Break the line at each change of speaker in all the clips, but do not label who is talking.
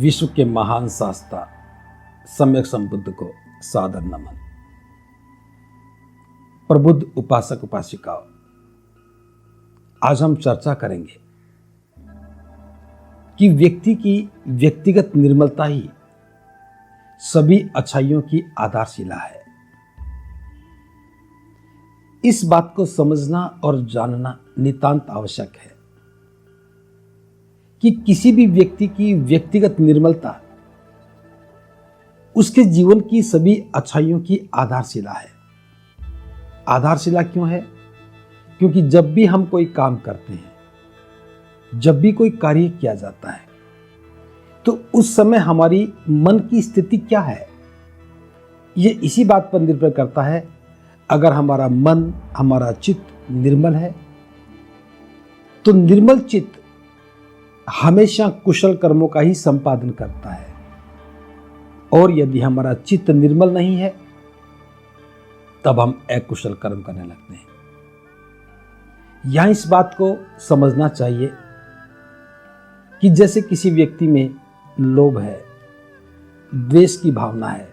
विश्व के महान शास्त्रा सम्यक संबुद्ध को सादर नमन। प्रबुद्ध उपासक उपासिकाओं, आज हम चर्चा करेंगे कि व्यक्ति की व्यक्तिगत निर्मलता ही सभी अच्छाइयों की आधारशिला है। इस बात को समझना और जानना नितांत आवश्यक है कि किसी भी व्यक्ति की व्यक्तिगत निर्मलता उसके जीवन की सभी अच्छाइयों की आधारशिला है। आधारशिला क्यों है? क्योंकि जब भी हम कोई काम करते हैं, जब भी कोई कार्य किया जाता है, तो उस समय हमारी मन की स्थिति क्या है, ये इसी बात पर निर्भर करता है। अगर हमारा मन, हमारा चित्त निर्मल है, तो निर्मल चित्त हमेशा कुशल कर्मों का ही संपादन करता है, और यदि हमारा चित्त निर्मल नहीं है, तब हम अकुशल कर्म करने लगते हैं। यहां इस बात को समझना चाहिए कि जैसे किसी व्यक्ति में लोभ है, द्वेष की भावना है,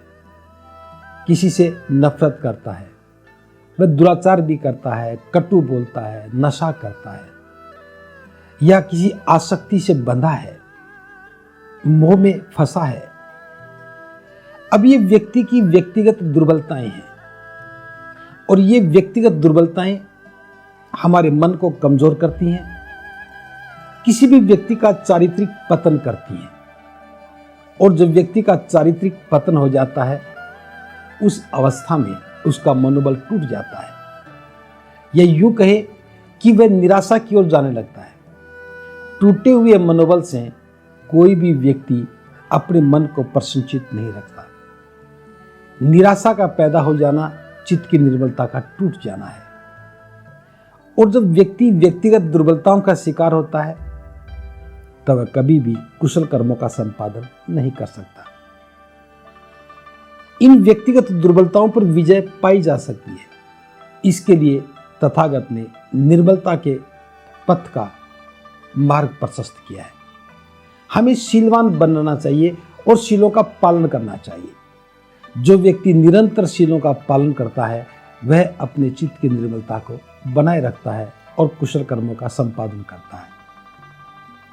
किसी से नफरत करता है, वह दुराचार भी करता है, कटु बोलता है, नशा करता है, या किसी आसक्ति से बंधा है, मोह में फंसा है। अब ये व्यक्ति की व्यक्तिगत दुर्बलताएं हैं, और ये व्यक्तिगत दुर्बलताएं हमारे मन को कमजोर करती हैं, किसी भी व्यक्ति का चारित्रिक पतन करती हैं। और जब व्यक्ति का चारित्रिक पतन हो जाता है, उस अवस्था में उसका मनोबल टूट जाता है, या यूं कहे कि वह निराशा की ओर जाने लगता है। टूटे हुए मनोबल से कोई भी व्यक्ति अपने मन को प्रसन्नचित नहीं रखता। निराशा का पैदा हो जाना चित्त की निर्मलता का टूट जाना है। और जब व्यक्ति व्यक्तिगत दुर्बलताओं का शिकार होता है, तब वह कभी भी कुशल कर्मों का संपादन नहीं कर सकता। इन व्यक्तिगत दुर्बलताओं पर विजय पाई जा सकती है। इसके लिए तथागत ने निर्मलता के पथ का मार्ग प्रशस्त किया है। हमें शीलवान बनना चाहिए और शीलों का पालन करना चाहिए। जो व्यक्ति निरंतर शीलों का पालन करता है, वह अपने चित्त की निर्मलता को बनाए रखता है और कुशल कर्मों का संपादन करता है।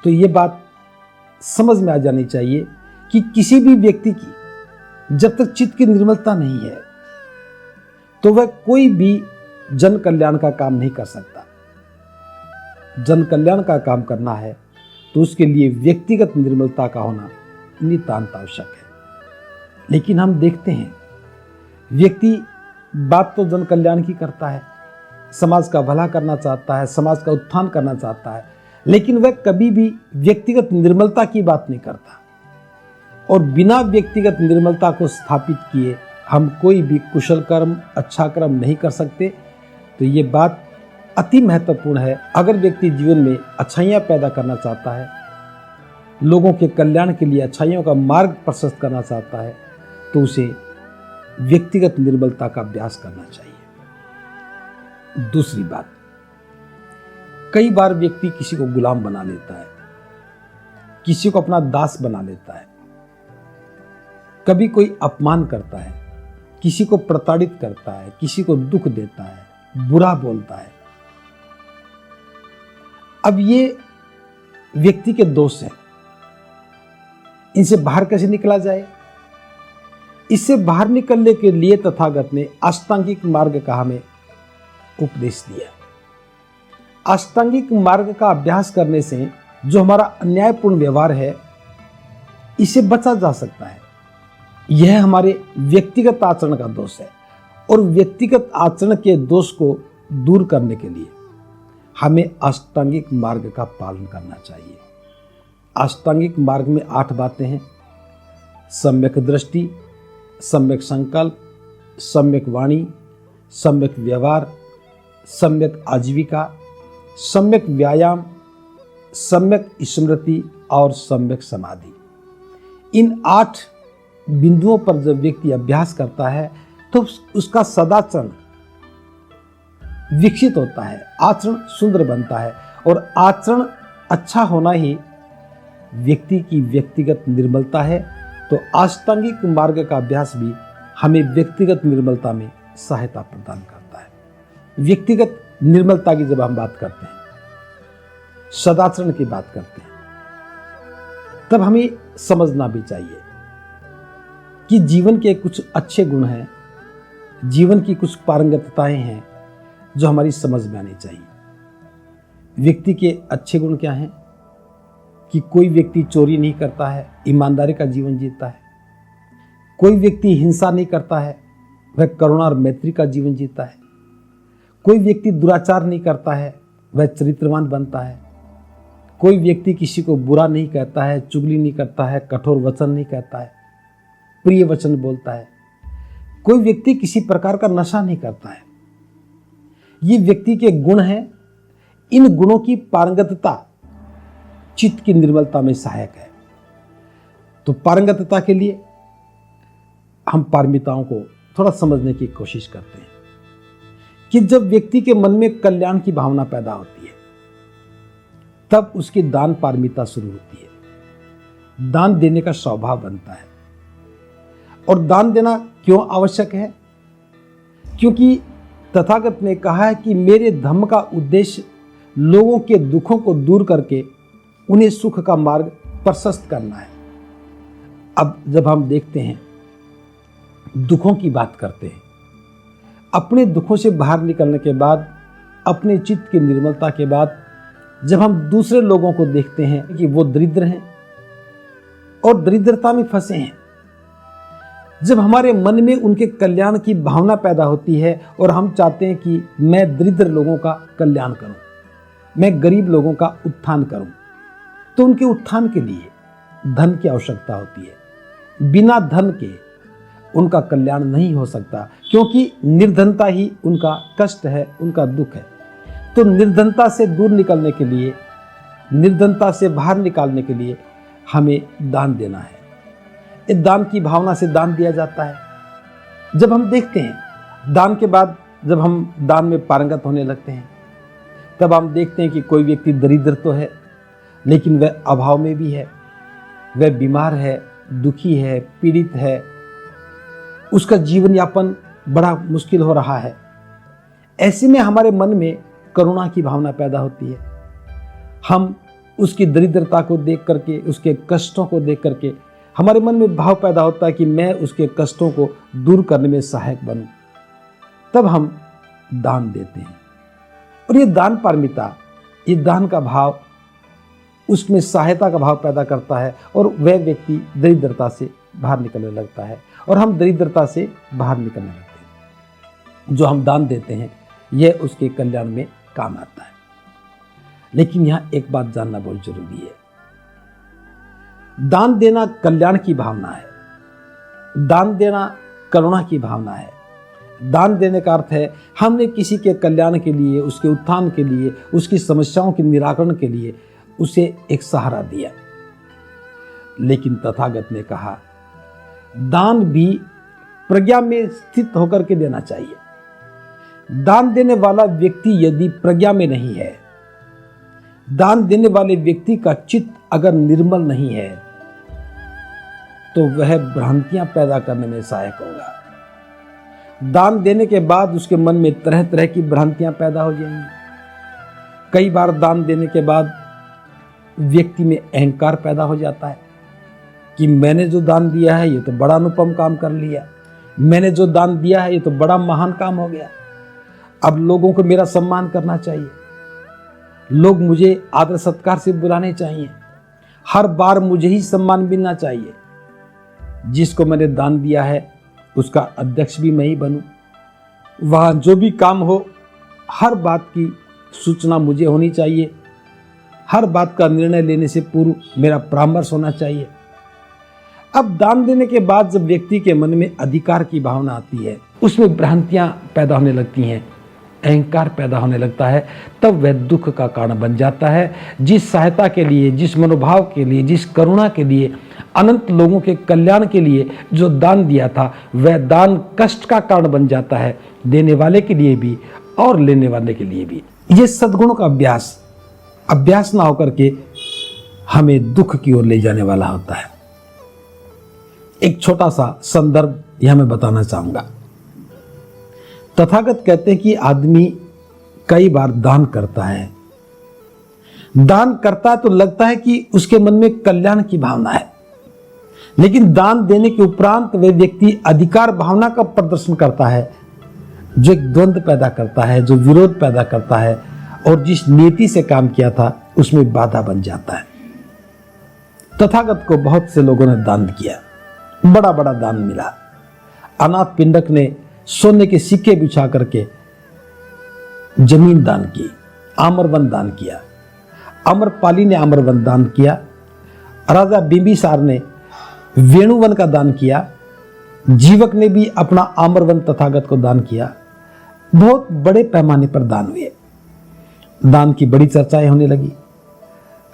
तो ये बात समझ में आ जानी चाहिए कि किसी भी व्यक्ति की जब तक चित्त की निर्मलता नहीं है, तो वह कोई भी जन कल्याण का काम नहीं कर सकता। जन कल्याण का काम करना है तो उसके लिए व्यक्तिगत निर्मलता का होना नितांत आवश्यक है। लेकिन हम देखते हैं, व्यक्ति बात तो जन कल्याण की करता है, समाज का भला करना चाहता है, समाज का उत्थान करना चाहता है, लेकिन वह कभी भी व्यक्तिगत निर्मलता की बात नहीं करता। और बिना व्यक्तिगत निर्मलता को स्थापित किए हम कोई भी कुशल कर्म, अच्छा कर्म नहीं कर सकते। तो ये बात अति महत्वपूर्ण है। अगर व्यक्ति जीवन में अच्छाइयाँ पैदा करना चाहता है, लोगों के कल्याण के लिए अच्छाइयों का मार्ग प्रशस्त करना चाहता है, तो उसे व्यक्तिगत निर्मलता का अभ्यास करना चाहिए। दूसरी बात, कई बार व्यक्ति किसी को गुलाम बना लेता है, किसी को अपना दास बना लेता है। कभी कोई अपमान करता है, किसी को प्रताड़ित करता है, किसी को दुख देता है, बुरा बोलता है। अब ये व्यक्ति के दोष हैं, इनसे बाहर कैसे निकला जाए? इससे बाहर निकलने के लिए तथागत ने अष्टांगिक मार्ग का हमें उपदेश दिया। अष्टांगिक मार्ग का अभ्यास करने से जो हमारा अन्यायपूर्ण व्यवहार है, इसे बचा जा सकता है। यह हमारे व्यक्तिगत आचरण का दोष है, और व्यक्तिगत आचरण के दोष को दूर करने के लिए हमें अष्टांगिक मार्ग का पालन करना चाहिए। अष्टांगिक मार्ग में 8 बातें हैं: सम्यक दृष्टि, सम्यक संकल्प, सम्यक वाणी, सम्यक व्यवहार, सम्यक आजीविका, सम्यक व्यायाम, सम्यक स्मृति और सम्यक समाधि। इन 8 बिंदुओं पर जब व्यक्ति अभ्यास करता है, तो उसका सदाचरण विकसित होता है, आचरण सुंदर बनता है, और आचरण अच्छा होना ही व्यक्ति की व्यक्तिगत निर्मलता है, तो अष्टांगिक मार्ग का अभ्यास भी हमें व्यक्तिगत निर्मलता में सहायता प्रदान करता है। व्यक्तिगत निर्मलता की जब हम बात करते हैं, सदाचरण की बात करते हैं, तब हमें समझना भी चाहिए कि जीवन के कुछ अच्छे गुण हैं, जीवन की कुछ पारंगतताएं हैं जो हमारी समझ में आनी चाहिए। व्यक्ति के अच्छे गुण क्या हैं कि कोई व्यक्ति चोरी नहीं करता है, ईमानदारी का जीवन जीता है। कोई व्यक्ति हिंसा नहीं करता है, वह करुणा और मैत्री का जीवन जीता है। कोई व्यक्ति दुराचार नहीं करता है, वह चरित्रवान बनता है। कोई व्यक्ति किसी को बुरा नहीं कहता है, चुगली नहीं करता है, कठोर वचन नहीं कहता है, प्रिय वचन बोलता है। कोई व्यक्ति किसी प्रकार का नशा नहीं करता है। ये व्यक्ति के गुण हैं। इन गुणों की पारंगतता चित्त की निर्मलता में सहायक है। तो पारंगतता के लिए हम पारमिताओं को थोड़ा समझने की कोशिश करते हैं कि जब व्यक्ति के मन में कल्याण की भावना पैदा होती है, तब उसकी दान पारमिता शुरू होती है। दान देने का स्वभाव बनता है। और दान देना क्यों आवश्यक है? क्योंकि तथागत ने कहा है कि मेरे धम्म का उद्देश्य लोगों के दुखों को दूर करके उन्हें सुख का मार्ग प्रशस्त करना है। अब जब हम देखते हैं, दुखों की बात करते हैं, अपने दुखों से बाहर निकलने के बाद, अपने चित्त की निर्मलता के बाद, जब हम दूसरे लोगों को देखते हैं कि वो दरिद्र हैं और दरिद्रता में फंसे हैं, जब हमारे मन में उनके कल्याण की भावना पैदा होती है और हम चाहते हैं कि मैं दरिद्र लोगों का कल्याण करूं, मैं गरीब लोगों का उत्थान करूं, तो उनके उत्थान के लिए धन की आवश्यकता होती है। बिना धन के उनका कल्याण नहीं हो सकता, क्योंकि निर्धनता ही उनका कष्ट है, उनका दुख है। तो निर्धनता से दूर निकलने के लिए, निर्धनता से बाहर निकालने के लिए हमें दान देना है। इस दान की भावना से दान दिया जाता है। जब हम देखते हैं दान के बाद, जब हम दान में पारंगत होने लगते हैं, तब हम देखते हैं कि कोई व्यक्ति दरिद्र तो है, लेकिन वह अभाव में भी है, वह बीमार है, दुखी है, पीड़ित है, उसका जीवन यापन बड़ा मुश्किल हो रहा है। ऐसे में हमारे मन में करुणा की भावना पैदा होती है। हम उसकी दरिद्रता को देख करके, उसके कष्टों को देख करके हमारे मन में भाव पैदा होता है कि मैं उसके कष्टों को दूर करने में सहायक बनूं। तब हम दान देते हैं। और ये दान पारमिता, ये दान का भाव उसमें सहायता का भाव पैदा करता है और वह व्यक्ति दरिद्रता से बाहर निकलने लगता है और हम दरिद्रता से बाहर निकलने लगते हैं। जो हम दान देते हैं यह उसके कल्याण में काम आता है। लेकिन यहाँ एक बात जानना बहुत जरूरी है। दान देना कल्याण की भावना है, दान देना करुणा की भावना है। दान देने का अर्थ है हमने किसी के कल्याण के लिए, उसके उत्थान के लिए, उसकी समस्याओं के निराकरण के लिए उसे एक सहारा दिया। लेकिन तथागत ने कहा दान भी प्रज्ञा में स्थित होकर के देना चाहिए। दान देने वाला व्यक्ति यदि प्रज्ञा में नहीं है, दान देने वाले व्यक्ति का चित्त अगर निर्मल नहीं है, तो वह भ्रांतियां पैदा करने में सहायक होगा। दान देने के बाद उसके मन में तरह तरह की भ्रांतियां पैदा हो जाएंगी। कई बार दान देने के बाद व्यक्ति में अहंकार पैदा हो जाता है कि मैंने जो दान दिया है ये तो बड़ा अनुपम काम कर लिया, मैंने जो दान दिया है ये तो बड़ा महान काम हो गया, अब लोगों को मेरा सम्मान करना चाहिए, लोग मुझे आदर सत्कार से बुलाने चाहिए, हर बार मुझे ही सम्मान मिलना चाहिए, जिसको मैंने दान दिया है उसका अध्यक्ष भी मैं ही बनूं, वहाँ जो भी काम हो हर बात की सूचना मुझे होनी चाहिए, हर बात का निर्णय लेने से पूर्व मेरा परामर्श होना चाहिए। अब दान देने के बाद जब व्यक्ति के मन में अधिकार की भावना आती है, उसमें भ्रांतियां पैदा होने लगती हैं, अहंकार पैदा होने लगता है, तब वह दुख का कारण बन जाता है। जिस सहायता के लिए, जिस मनोभाव के लिए, जिस करुणा के लिए, अनंत लोगों के कल्याण के लिए जो दान दिया था, वह दान कष्ट का कारण बन जाता है, देने वाले के लिए भी और लेने वाले के लिए भी। ये सद्गुणों का अभ्यास ना होकर के हमें दुख की ओर ले जाने वाला होता है। एक छोटा सा संदर्भ यह मैं बताना चाहूंगा। तथागत कहते हैं कि आदमी कई बार दान करता है, दान करता है तो लगता है कि उसके मन में कल्याण की भावना है, लेकिन दान देने के उपरांत वह व्यक्ति अधिकार भावना का प्रदर्शन करता है, जो एक द्वंद्व पैदा करता है, जो विरोध पैदा करता है, और जिस नीति से काम किया था उसमें बाधा बन जाता है। तथागत को बहुत से लोगों ने दान किया, बड़ा बड़ा दान मिला। अनाथ पिंडक ने सोने के सिक्के बिछा करके जमीन दान की, आम्रवन दान किया, अमरपाली ने आम्रवन दान किया, राजा बिंबिसार ने वेणुवन का दान किया, जीवक ने भी अपना आम्रवन तथागत को दान किया। बहुत बड़े पैमाने पर दान हुए, दान की बड़ी चर्चाएं होने लगी।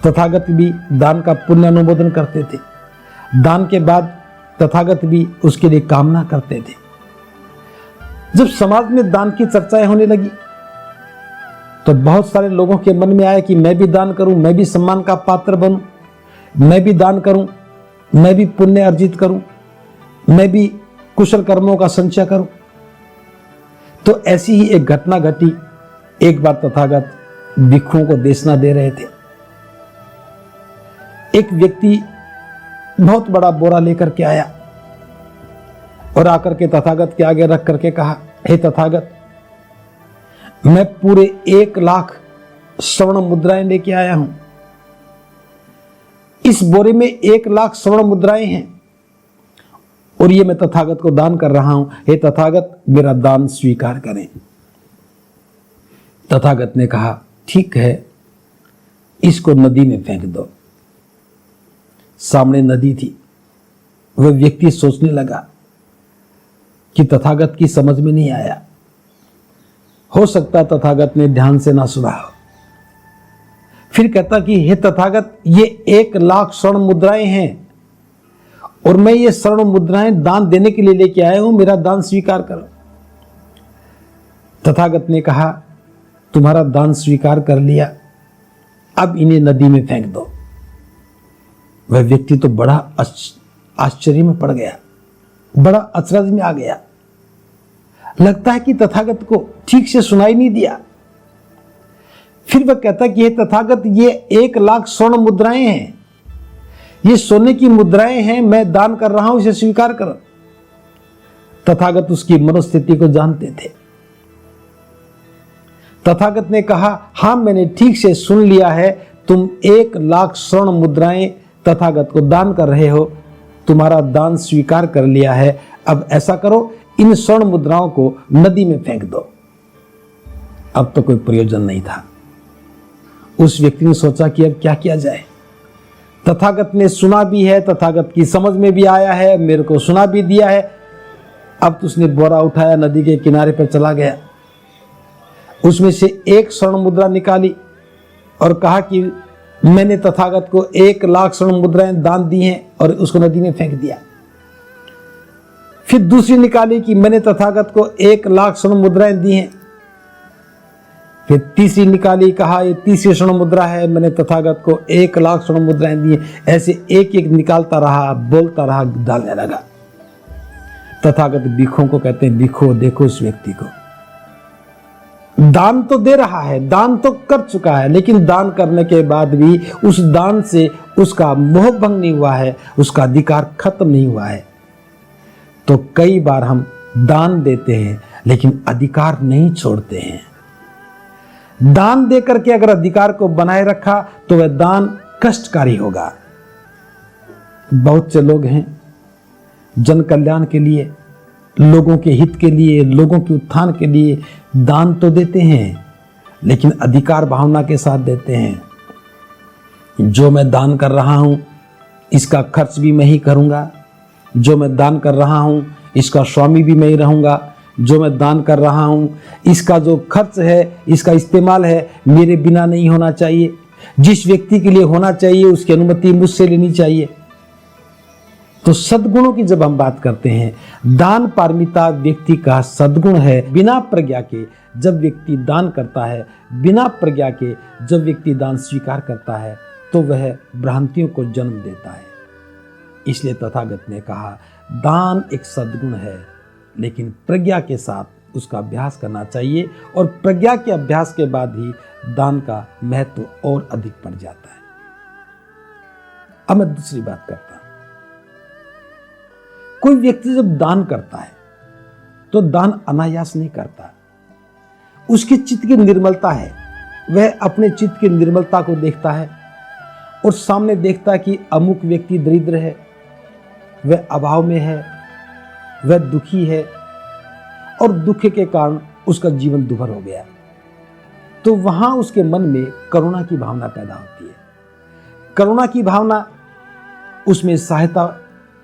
तथागत भी दान का पुण्य अनुमोदन करते थे, दान के बाद तथागत भी उसके लिए कामना करते थे। जब समाज में दान की चर्चाएं होने लगी तो बहुत सारे लोगों के मन में आया कि मैं भी दान करूं, मैं भी सम्मान का पात्र बनूं, मैं भी दान करूं, मैं भी पुण्य अर्जित करूं, मैं भी कुशल कर्मों का संचय करूं। तो ऐसी ही एक घटना घटी। एक बार तथागत भिक्षुओं को देशना दे रहे थे। एक व्यक्ति बहुत बड़ा बोरा लेकर के आया और आकर के तथागत के आगे रख करके कहा, हे तथागत, मैं पूरे 1,00,000 स्वर्ण मुद्राएं लेके आया हूं। इस बोरे में 1,00,000 स्वर्ण मुद्राएं हैं और ये मैं तथागत को दान कर रहा हूं। हे तथागत, मेरा दान स्वीकार करें। तथागत ने कहा, ठीक है, इसको नदी में फेंक दो। सामने नदी थी। वह व्यक्ति सोचने लगा कि तथागत की समझ में नहीं आया, हो सकता तथागत ने ध्यान से ना सुना हो। फिर कहता कि हे तथागत, ये 1,00,000 स्वर्ण मुद्राएं हैं और मैं ये स्वर्ण मुद्राएं दान देने के लिए लेके आया हूं, मेरा दान स्वीकार करो। तथागत ने कहा, तुम्हारा दान स्वीकार कर लिया, अब इन्हें नदी में फेंक दो। वह व्यक्ति तो बड़ा आश्चर्य में पड़ गया, बड़ा अचरज में आ गया। लगता है कि तथागत को ठीक से सुनाई नहीं दिया। फिर वह कहता कि हे तथागत, ये 1,00,000 स्वर्ण मुद्राएं हैं, ये सोने की मुद्राएं हैं, मैं दान कर रहा हूं, इसे स्वीकार करो। तथागत उसकी मनोस्थिति को जानते थे। तथागत ने कहा, हां, मैंने ठीक से सुन लिया है, तुम 1,00,000 स्वर्ण मुद्राएं तथागत को दान कर रहे हो, तुम्हारा दान स्वीकार कर लिया है। अब ऐसा करो, इन स्वर्ण मुद्राओं को नदी में फेंक दो। अब तो कोई प्रयोजन नहीं था। उस व्यक्ति ने सोचा कि अब क्या किया जाए। तथागत ने सुना भी है, तथागत की समझ में भी आया है, मेरे को सुना भी दिया है। अब तो उसने बोरा उठाया, नदी के किनारे पर चला गया, उसमें से एक स्वर्ण मुद्रा निकाली और कहा कि मैंने तथागत को 1,00,000 स्वर्ण मुद्राएं दान दी हैं, और उसको नदी में फेंक दिया। फिर दूसरी निकाली कि मैंने तथागत को 1,00,000 स्वर्ण मुद्राएं दी हैं। फिर तीसरी निकाली, कहा ये तीसरी स्वर्ण मुद्रा है, मैंने तथागत को 1,00,000 स्वर्ण मुद्राएं दी हैं। ऐसे एक एक निकालता रहा, बोलता रहा, डालने लगा। तथागत भिक्षुओं को कहते हैं, भिक्षु देखो उस व्यक्ति को, दान तो दे रहा है, दान तो कर चुका है, लेकिन दान करने के बाद भी उस दान से उसका मोह भंग नहीं हुआ है, उसका अधिकार खत्म नहीं हुआ है। तो कई बार हम दान देते हैं लेकिन अधिकार नहीं छोड़ते हैं। दान देकर के अगर अधिकार को बनाए रखा तो वह दान कष्टकारी होगा। बहुत से लोग हैं जन कल्याण के लिए, लोगों के हित के लिए, लोगों के उत्थान के लिए दान तो देते हैं, लेकिन अधिकार भावना के साथ देते हैं। जो मैं दान कर रहा हूं इसका खर्च भी मैं ही करूंगा, जो मैं दान कर रहा हूं इसका स्वामी भी मैं ही रहूंगा, जो मैं दान कर रहा हूं इसका जो खर्च है, इसका इस्तेमाल है, मेरे बिना नहीं होना चाहिए। जिस व्यक्ति के लिए होना चाहिए उसकी अनुमति मुझसे लेनी चाहिए। तो सद्गुणों की जब हम बात करते हैं, दान पारमिता व्यक्ति का सद्गुण है। बिना प्रज्ञा के जब व्यक्ति दान करता है, बिना प्रज्ञा के जब व्यक्ति दान स्वीकार करता है, तो वह भ्रांतियों को जन्म देता है। इसलिए तथागत ने कहा, दान एक सद्गुण है, लेकिन प्रज्ञा के साथ उसका अभ्यास करना चाहिए, और प्रज्ञा के अभ्यास के बाद ही दान का महत्व और अधिक बढ़ जाता है। अब मैं दूसरी बात करता हूं। कोई व्यक्ति जब दान करता है तो दान अनायास नहीं करता। उसके चित्त की निर्मलता है, वह अपने चित्त की निर्मलता को देखता है और सामने देखता है कि अमुक व्यक्ति दरिद्र है, वह अभाव में है, वह दुखी है और दुख के कारण उसका जीवन दुभर हो गया। तो वहां उसके मन में करुणा की भावना पैदा होती है। करुणा की भावना उसमें सहायता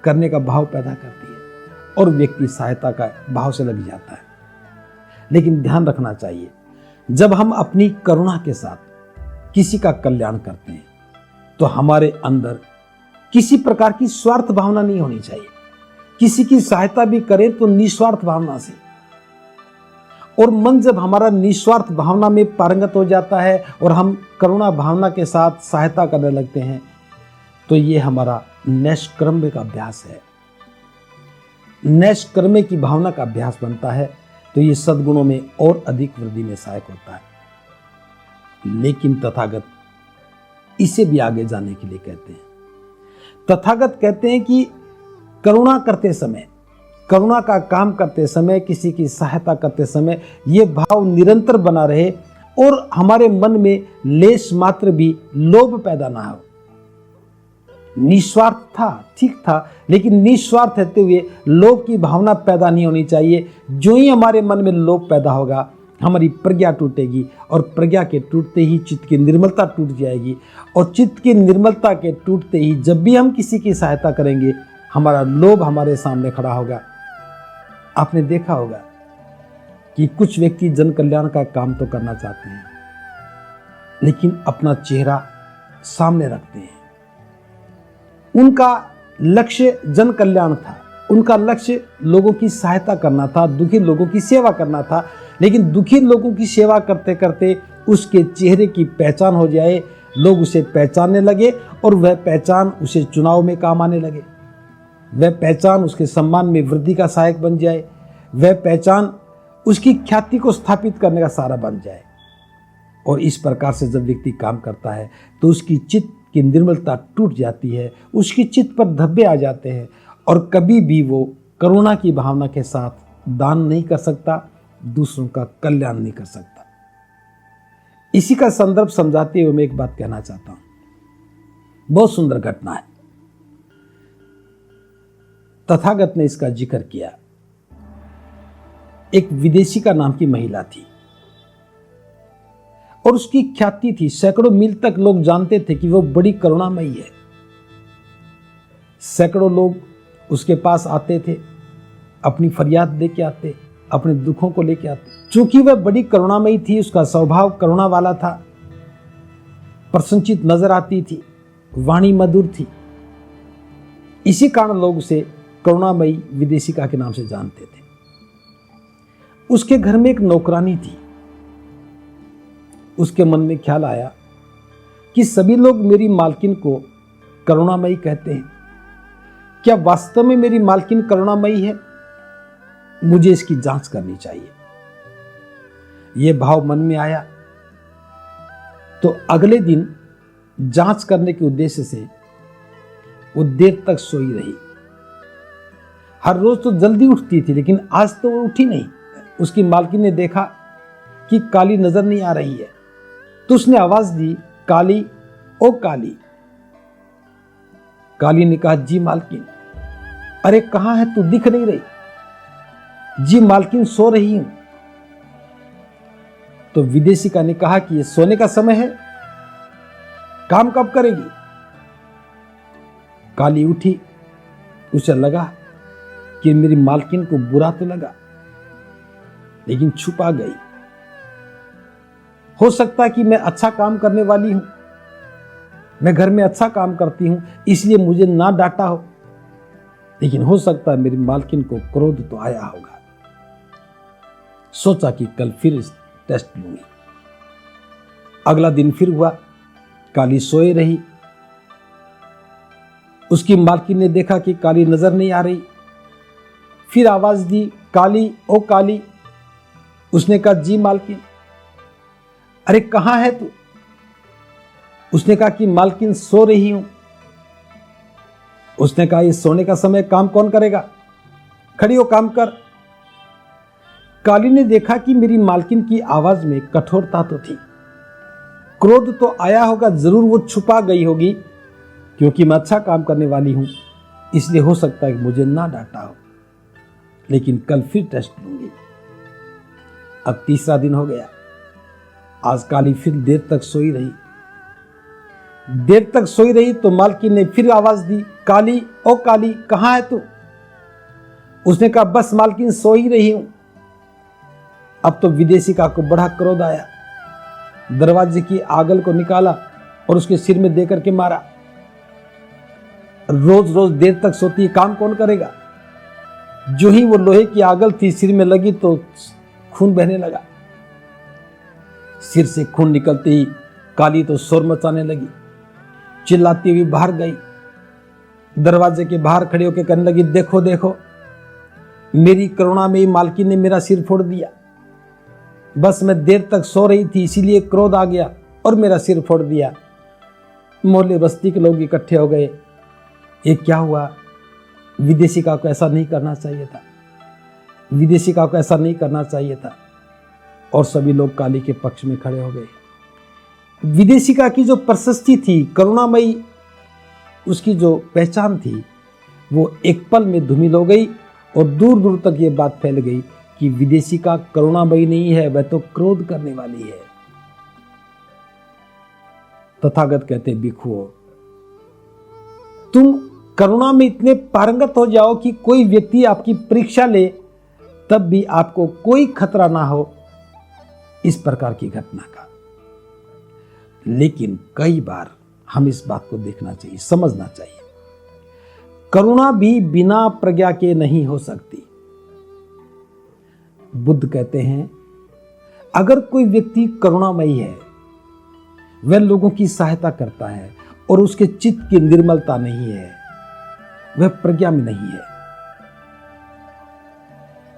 करने का भाव पैदा करती है और व्यक्ति सहायता का भाव से लग जाता है। लेकिन ध्यान रखना चाहिए, जब हम अपनी करुणा के साथ किसी का कल्याण करते हैं तो हमारे अंदर किसी प्रकार की स्वार्थ भावना नहीं होनी चाहिए। किसी की सहायता भी करें तो निस्वार्थ भावना से, और मन जब हमारा निस्वार्थ भावना में पारंगत हो जाता है और हम करुणा भावना के साथ सहायता करने लगते हैं, तो ये हमारा नैष्कर्म्य का अभ्यास है, नैष्कर्म्य की भावना का अभ्यास बनता है। तो ये सद्गुणों में और अधिक वृद्धि में सहायक होता है। लेकिन तथागत इसे भी आगे जाने के लिए कहते हैं। तथागत कहते हैं कि करुणा करते समय, करुणा का काम करते समय, किसी की सहायता करते समय ये भाव निरंतर बना रहे और हमारे मन में लेश मात्र भी लोभ पैदा ना हो। निस्वार्थ था, ठीक था, लेकिन निस्वार्थ रहते हुए लोभ की भावना पैदा नहीं होनी चाहिए। जो ही हमारे मन में लोभ पैदा होगा, हमारी प्रज्ञा टूटेगी और प्रज्ञा के टूटते ही चित्त की निर्मलता टूट जाएगी, और चित्त की निर्मलता के टूटते ही जब भी हम किसी की सहायता करेंगे, हमारा लोभ हमारे सामने खड़ा होगा। आपने देखा होगा कि कुछ व्यक्ति जन कल्याण का काम तो करना चाहते हैं, लेकिन अपना चेहरा सामने रखते हैं। उनका लक्ष्य जन कल्याण था, उनका लक्ष्य लोगों की सहायता करना था, दुखी लोगों की सेवा करना था, लेकिन दुखी लोगों की सेवा करते करते उसके चेहरे की पहचान हो जाए, लोग उसे पहचानने लगे और वह पहचान उसे चुनाव में काम आने लगे, वह पहचान उसके सम्मान में वृद्धि का सहायक बन जाए, वह पहचान उसकी ख्याति को स्थापित करने का सहारा बन जाए। और इस प्रकार से जब व्यक्ति काम करता है तो उसकी चित्त की निर्मलता टूट जाती है, उसकी चित्त पर धब्बे आ जाते हैं, और कभी भी वो करुणा की भावना के साथ दान नहीं कर सकता, दूसरों का कल्याण नहीं कर सकता। इसी का संदर्भ समझाते हुए मैं एक बात कहना चाहता हूं। बहुत सुंदर घटना है, तथागत ने इसका जिक्र किया। एक विदेशी का नाम की महिला थी और उसकी ख्याति थी, सैकड़ों मील तक लोग जानते थे कि वो बड़ी करुणामयी है। सैकड़ों लोग उसके पास आते थे, अपनी फरियाद लेके आते, अपने दुखों को लेके आते। चूंकि वह बड़ी करुणामयी थी, उसका स्वभाव करुणा वाला था, प्रसन्नचित नजर आती थी, वाणी मधुर थी, इसी कारण लोग उसे करुणामयी विदेशिका के नाम से जानते थे। उसके घर में एक नौकरानी थी। उसके मन में ख्याल आया कि सभी लोग मेरी मालकिन को करुणामयी कहते हैं, क्या वास्तव में मेरी मालकिन करुणामयी है? मुझे इसकी जांच करनी चाहिए। यह भाव मन में आया तो अगले दिन जांच करने के उद्देश्य से वो देर तक सोई रही। हर रोज तो जल्दी उठती थी, लेकिन आज तो वो उठी नहीं। उसकी मालकिन ने देखा कि काली नजर नहीं आ रही है, तो उसने आवाज दी, काली, ओ काली। काली ने कहा, जी मालकिन। अरे कहां है तू, दिख नहीं रही। जी मालकिन, सो रही हूं। तो विदेशिका ने कहा कि ये सोने का समय है, काम कब करेगी? काली उठी, उसे लगा कि मेरी मालकिन को बुरा तो लगा, लेकिन छुपा गई। हो सकता है कि मैं अच्छा काम करने वाली हूं, मैं घर में अच्छा काम करती हूं, इसलिए मुझे ना डांटा हो, लेकिन हो सकता है मेरी मालकिन को क्रोध तो आया होगा। सोचा कि कल फिर इस टेस्ट लूंगी। अगला दिन फिर हुआ, काली सोए रही, उसकी मालकिन ने देखा कि काली नजर नहीं आ रही, फिर आवाज दी, काली ओ काली। उसने कहा जी मालकिन। अरे कहां है तू? उसने कहा कि मालकिन सो रही हूं। उसने कहा इस सोने का समय काम कौन करेगा, खड़ी हो काम कर। काली ने देखा कि मेरी मालकिन की आवाज में कठोरता तो थी, क्रोध तो आया होगा, जरूर वो छुपा गई होगी, क्योंकि मैं अच्छा काम करने वाली हूं, इसलिए हो सकता है कि मुझे ना डांटा हो, लेकिन कल फिर टेस्ट लूंगी। अब तीसरा दिन हो गया। आज काली फिर देर तक सोई रही तो मालकिन ने फिर आवाज दी, काली ओ काली, कहां है तू? उसने कहा बस मालकिन सो ही रही हूं। अब तो विदेशिका को बड़ा क्रोध आया, दरवाजे की आगल को निकाला और उसके सिर में देकर के मारा। रोज रोज देर तक सोती है, काम कौन करेगा? जो ही वो लोहे की आगल थी सिर में लगी तो खून बहने लगा। सिर से खून निकलते ही काली तो शोर मचाने लगी, चिल्लाती हुई बाहर गई, दरवाजे के बाहर खड़े होकर कहने लगी, देखो देखो मेरी करुणा में ही मालकिन ने मेरा सिर फोड़ दिया। बस मैं देर तक सो रही थी, इसीलिए क्रोध आ गया और मेरा सिर फोड़ दिया। मोहल्ले बस्ती के लोग इकट्ठे हो गए, ये क्या हुआ? विदेशिका को ऐसा नहीं करना चाहिए था, विदेशिका को ऐसा नहीं करना चाहिए था। और सभी लोग काली के पक्ष में खड़े हो गए। विदेशिका की जो प्रशस्ति थी, करुणामयी उसकी जो पहचान थी, वो एक पल में धूमिल हो गई और दूर दूर तक ये बात फैल गई कि विदेशिका करुणामयी नहीं है, वह तो क्रोध करने वाली है। तथागत कहते भिक्षुओं, तुम करुणा में इतने पारंगत हो जाओ कि कोई व्यक्ति आपकी परीक्षा ले तब भी आपको कोई खतरा ना हो इस प्रकार की घटना का। लेकिन कई बार हम इस बात को देखना चाहिए, समझना चाहिए, करुणा भी बिना प्रज्ञा के नहीं हो सकती। बुद्ध कहते हैं अगर कोई व्यक्ति करुणामयी है, वह लोगों की सहायता करता है और उसके चित्त की निर्मलता नहीं है, वह प्रज्ञा में नहीं है,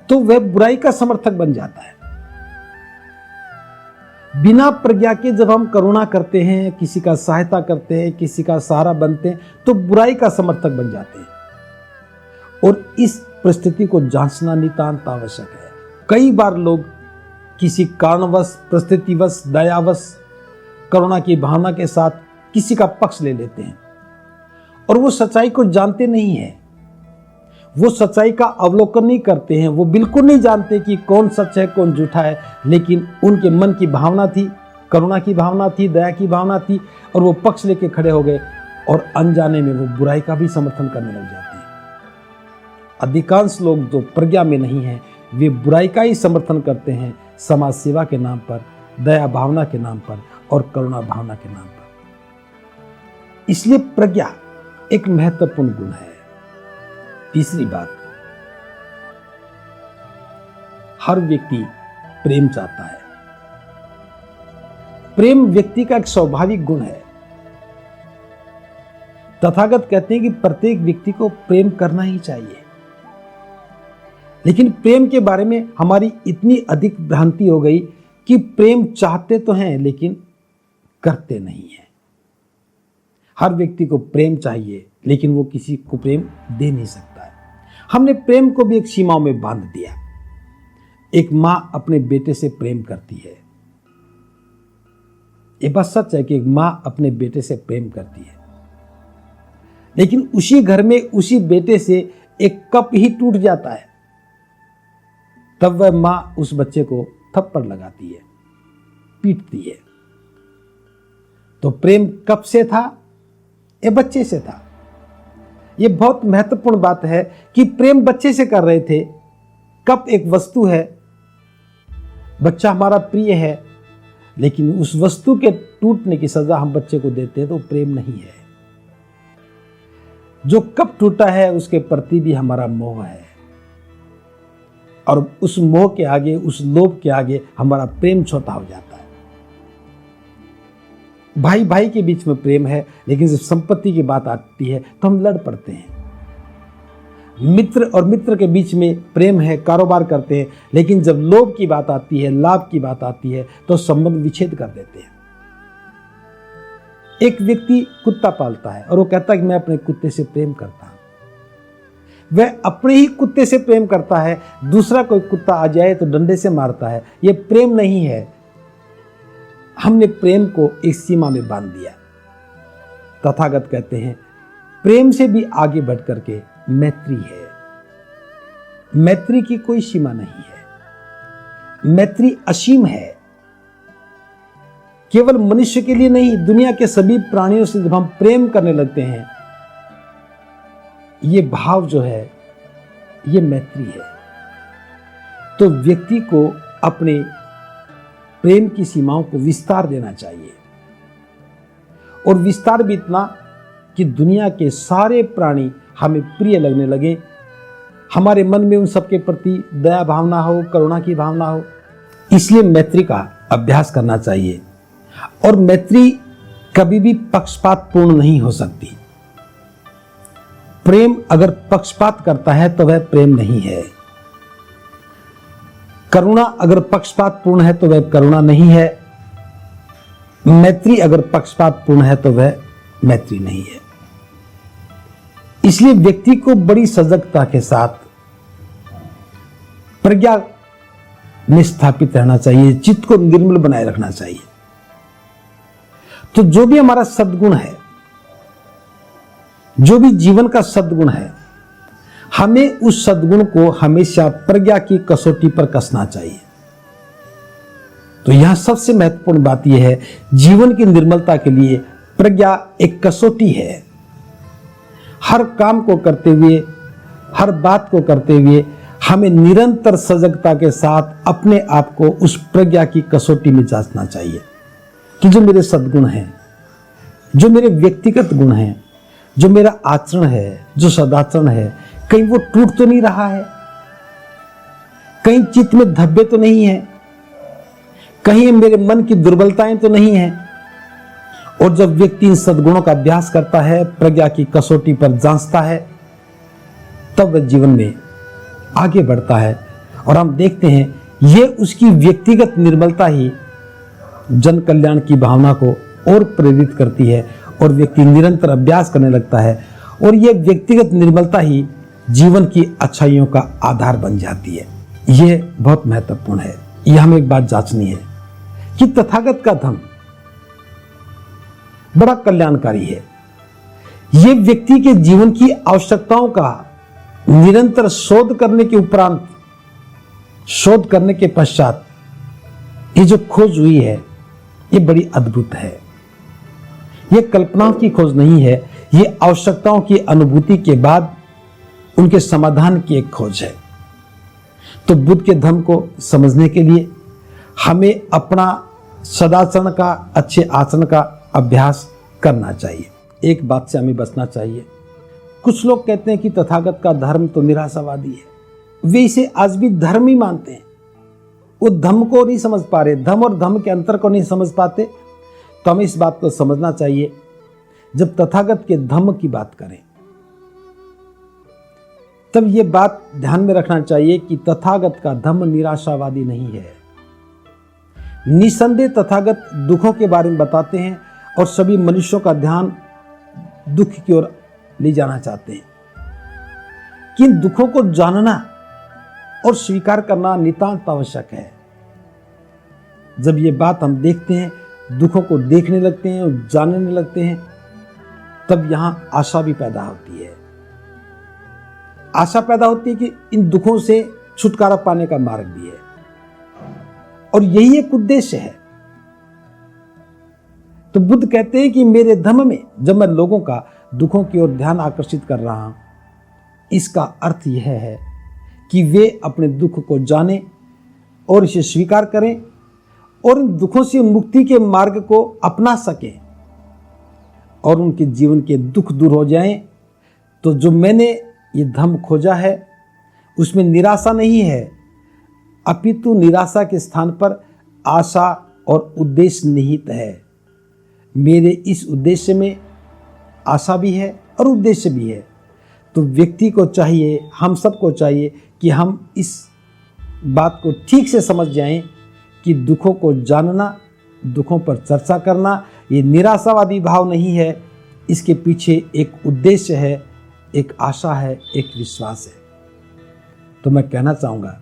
तो वह बुराई का समर्थक बन जाता है। बिना प्रज्ञा के जब हम करुणा करते हैं, किसी का सहायता करते हैं, किसी का सहारा बनते हैं, तो बुराई का समर्थक बन जाते हैं। और इस परिस्थिति को जांचना नितांत आवश्यक है। कई बार लोग किसी कारणवश, परिस्थितिवश, दयावश, करुणा की भावना के साथ किसी का पक्ष ले लेते हैं और वो सच्चाई को जानते नहीं है, वो सच्चाई का अवलोकन नहीं करते हैं, वो बिल्कुल नहीं जानते कि कौन सच है कौन झूठा है। लेकिन उनके मन की भावना थी, करुणा की भावना थी, दया की भावना थी, और वो पक्ष लेके खड़े हो गए और अनजाने में वो बुराई का भी समर्थन करने लग जाते हैं। अधिकांश लोग जो प्रज्ञा में नहीं है, वे बुराई का ही समर्थन करते हैं, समाज सेवा के नाम पर, दया भावना के नाम पर और करुणा भावना के नाम पर। इसलिए प्रज्ञा एक महत्वपूर्ण गुण है। तीसरी बात, हर व्यक्ति प्रेम चाहता है। प्रेम व्यक्ति का एक स्वाभाविक गुण है। तथागत कहते हैं कि प्रत्येक व्यक्ति को प्रेम करना ही चाहिए। लेकिन प्रेम के बारे में हमारी इतनी अधिक भ्रांति हो गई कि प्रेम चाहते तो हैं लेकिन करते नहीं हैं। हर व्यक्ति को प्रेम चाहिए लेकिन वो किसी को प्रेम दे नहीं सकता है। हमने प्रेम को भी एक सीमाओं में बांध दिया। एक मां अपने बेटे से प्रेम करती है, ये बात सच है कि एक मां अपने बेटे से प्रेम करती है, लेकिन उसी घर में उसी बेटे से एक कप ही टूट जाता है, तब वह मां उस बच्चे को थप्पड़ लगाती है, पीटती है। तो प्रेम कब से था? ये बच्चे से था। ये बहुत महत्वपूर्ण बात है कि प्रेम बच्चे से कर रहे थे। कप एक वस्तु है, बच्चा हमारा प्रिय है, लेकिन उस वस्तु के टूटने की सजा हम बच्चे को देते हैं तो प्रेम नहीं है। जो कप टूटा है उसके प्रति भी हमारा मोह है, और उस मोह के आगे, उस लोभ के आगे हमारा प्रेम छोटा हो जाता है। भाई भाई के बीच में प्रेम है, लेकिन जब संपत्ति की बात आती है तो हम लड़ पड़ते हैं। मित्र और मित्र के बीच में प्रेम है, कारोबार करते हैं, लेकिन जब लोभ की बात आती है, लाभ की बात आती है तो संबंध विच्छेद कर देते हैं। एक व्यक्ति कुत्ता पालता है और वो कहता है कि मैं अपने कुत्ते से प्रेम करता हूं। वह अपने ही कुत्ते से प्रेम करता है, दूसरा कोई कुत्ता आ जाए तो डंडे से मारता है। यह प्रेम नहीं है। हमने प्रेम को एक सीमा में बांध दिया। तथागत कहते हैं प्रेम से भी आगे बढ़ करके मैत्री है। मैत्री की कोई सीमा नहीं है। मैत्री असीम है। केवल मनुष्य के लिए नहीं, दुनिया के सभी प्राणियों से जब हम प्रेम करने लगते हैं, ये भाव जो है ये मैत्री है। तो व्यक्ति को अपने प्रेम की सीमाओं को विस्तार देना चाहिए, और विस्तार भी इतना कि दुनिया के सारे प्राणी हमें प्रिय लगने लगे। हमारे मन में उन सबके प्रति दया भावना हो, करुणा की भावना हो। इसलिए मैत्री का अभ्यास करना चाहिए। और मैत्री कभी भी पक्षपातपूर्ण नहीं हो सकती। प्रेम अगर पक्षपात करता है तो वह प्रेम नहीं है। करुणा अगर पक्षपातपूर्ण है तो वह करुणा नहीं है। मैत्री अगर पक्षपातपूर्ण है तो वह मैत्री नहीं है। इसलिए व्यक्ति को बड़ी सजगता के साथ प्रज्ञा में स्थापित रहना चाहिए, चित्त को निर्मल बनाए रखना चाहिए। तो जो भी हमारा सद्गुण है, जो भी जीवन का सद्गुण है, हमें उस सद्गुण को हमेशा प्रज्ञा की कसौटी पर कसना चाहिए। तो यहां सबसे महत्वपूर्ण बात यह है, जीवन की निर्मलता के लिए प्रज्ञा एक कसौटी है। हर काम को करते हुए, हर बात को करते हुए हमें निरंतर सजगता के साथ अपने आप को उस प्रज्ञा की कसौटी में जांचना चाहिए कि जो मेरे सद्गुण हैं, जो मेरे व्यक्तिगत गुण हैं, जो मेरा आचरण है, जो सदाचरण है, कहीं वो टूट तो नहीं रहा है, कहीं चित्त में धब्बे तो नहीं है, कहीं मेरे मन की दुर्बलताएं तो नहीं है। और जब व्यक्ति इन सद्गुणों का अभ्यास करता है, प्रज्ञा की कसौटी पर जांचता है, तब वह जीवन में आगे बढ़ता है। और हम देखते हैं ये उसकी व्यक्तिगत निर्मलता ही जन कल्याण की भावना को और प्रेरित करती है, और व्यक्ति निरंतर अभ्यास करने लगता है, और यह व्यक्तिगत निर्मलता ही जीवन की अच्छाइयों का आधार बन जाती है। यह बहुत महत्वपूर्ण है। यह हमें एक बात जांचनी है कि तथागत का धम्म बड़ा कल्याणकारी है। यह व्यक्ति के जीवन की आवश्यकताओं का निरंतर शोध करने के उपरांत, शोध करने के पश्चात ये जो खोज हुई है ये बड़ी अद्भुत है। ये कल्पनाओं की खोज नहीं है, ये आवश्यकताओं की अनुभूति के बाद उनके समाधान की एक खोज है। तो बुद्ध के धम्म को समझने के लिए हमें अपना सदाचरण का, अच्छे आचरण का अभ्यास करना चाहिए। एक बात से हमें बचना चाहिए। कुछ लोग कहते हैं कि तथागत का धर्म तो निराशावादी है। वे इसे आज भी धर्म ही मानते हैं। वो धम्म को नहीं समझ पा रहे, धम्म और धम्म के अंतर को नहीं समझ पाते। तो हमें इस बात को समझना चाहिए, जब तथागत के धम्म की बात करें तब ये बात ध्यान में रखना चाहिए कि तथागत का धम्म निराशावादी नहीं है। निसंदेह तथागत दुखों के बारे में बताते हैं और सभी मनुष्यों का ध्यान दुख की ओर ले जाना चाहते हैं। कि इन दुखों को जानना और स्वीकार करना नितांत आवश्यक है। जब ये बात हम देखते हैं, दुखों को देखने लगते हैं और जानने लगते हैं, तब यहां आशा भी पैदा होती है। आशा पैदा होती है कि इन दुखों से छुटकारा पाने का मार्ग भी है, और यही एक उद्देश्य है। तो बुद्ध कहते हैं कि मेरे धम्म में जब मैं लोगों का दुखों की ओर ध्यान आकर्षित कर रहा हूं, इसका अर्थ यह है कि वे अपने दुख को जानें और इसे स्वीकार करें और इन दुखों से मुक्ति के मार्ग को अपना सकें और उनके जीवन के दुख दूर हो जाएं। तो जो मैंने ये धम्म खोजा है उसमें निराशा नहीं है, अपितु निराशा के स्थान पर आशा और उद्देश्य निहित है। मेरे इस उद्देश्य में आशा भी है और उद्देश्य भी है। तो व्यक्ति को चाहिए, हम सबको चाहिए कि हम इस बात को ठीक से समझ जाएं कि दुखों को जानना, दुखों पर चर्चा करना ये निराशावादी भाव नहीं है, इसके पीछे एक उद्देश्य है, एक आशा है, एक विश्वास है। तो मैं कहना चाहूँगा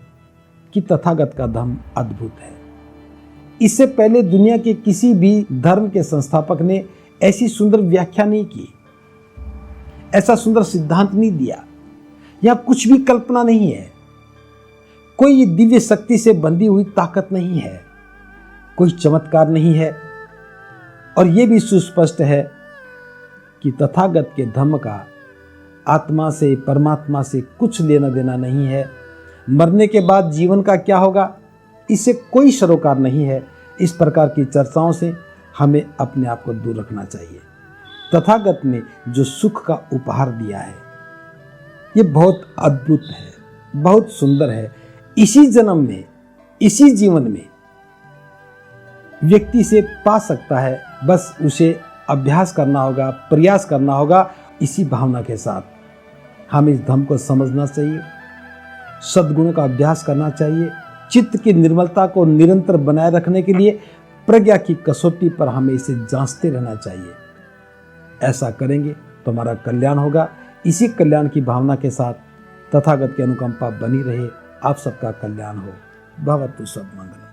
कि तथागत का धर्म अद्भुत है। इससे पहले दुनिया के किसी भी धर्म के संस्थापक ने ऐसी सुंदर व्याख्या नहीं की, ऐसा सुंदर सिद्धांत नहीं दिया। यहां कुछ भी कल्पना नहीं है, कोई दिव्य शक्ति से बंधी हुई ताकत नहीं है, कोई चमत्कार नहीं है। और यह भी सुस्पष्ट है कि तथागत के धर्म का आत्मा से, परमात्मा से कुछ लेना देना नहीं है। मरने के बाद जीवन का क्या होगा, इससे कोई सरोकार नहीं है। इस प्रकार की चर्चाओं से हमें अपने आप को दूर रखना चाहिए। तथागत ने जो सुख का उपहार दिया है ये बहुत अद्भुत है, बहुत सुंदर है। इसी जन्म में, इसी जीवन में व्यक्ति से पा सकता है, बस उसे अभ्यास करना होगा, प्रयास करना होगा। इसी भावना के साथ हमें इस धर्म को समझना चाहिए, सद्गुणों का अभ्यास करना चाहिए। चित्त की निर्मलता को निरंतर बनाए रखने के लिए प्रज्ञा की कसौटी पर हमें इसे जांचते रहना चाहिए। ऐसा करेंगे तो हमारा कल्याण होगा। इसी कल्याण की भावना के साथ तथागत की अनुकंपा बनी रहे। आप सबका कल्याण हो। भवतु सब मंगलम।